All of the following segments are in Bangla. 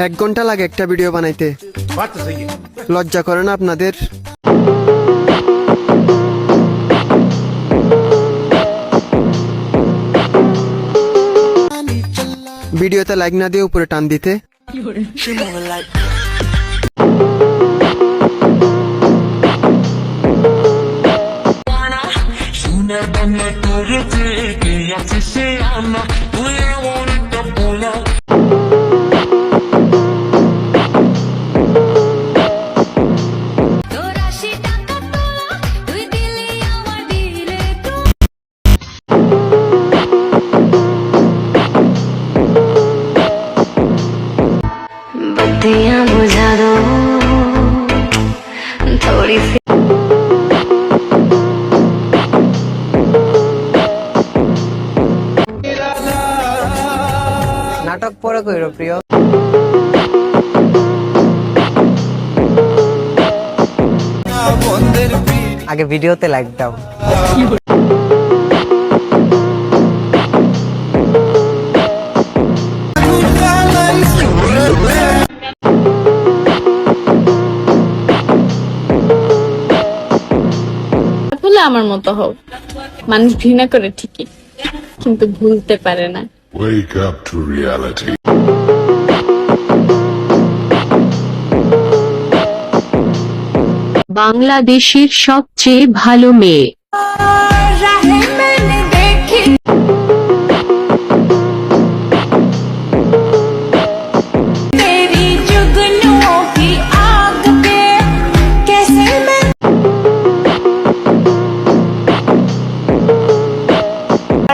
1 ঘন্টা লাগে একটা ভিডিও বানাইতে। লজ্জা করে না আপনাদের? ভিডিওতে লাইক না দিয়ে উপরে টান দিতে। बत्तियां बुझा दो थोड़ी सी। নাটক পরে কইরো প্রিয়। আগে ভিডিওতে লাইক দাও। বলে আমার মতো হও। মানুষ ঘৃণা করে ঠিকই, কিন্তু ভুলতে পারে না। Wake up to reality. বাংলাদেশের সবচেয়ে ভালো মেয়ে।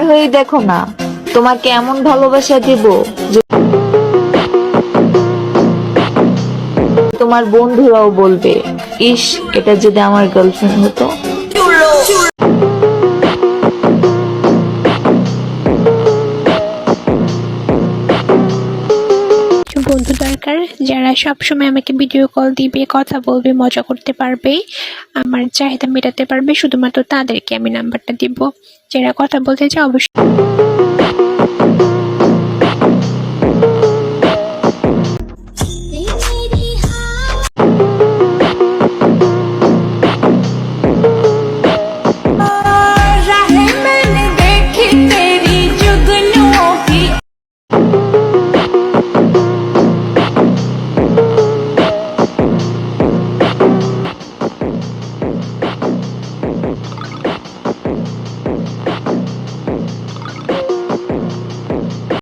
হয়ে দেখো না, তোমাকে এমন ভালোবাসা দিব যে তোমার বন্ধুরাও বলবে, ইস এটা যদি আমার গার্লফ্রেন্ড হতো। বন্ধু দরকার যারা সবসময় আমাকে ভিডিও কল দিবে, কথা বলবে, মজা করতে পারবে, আমার চাহিদা মেটাতে পারবে, শুধুমাত্র তাদেরকে আমি নাম্বারটা দিব। যারা কথা বলতে চায় অবশ্যই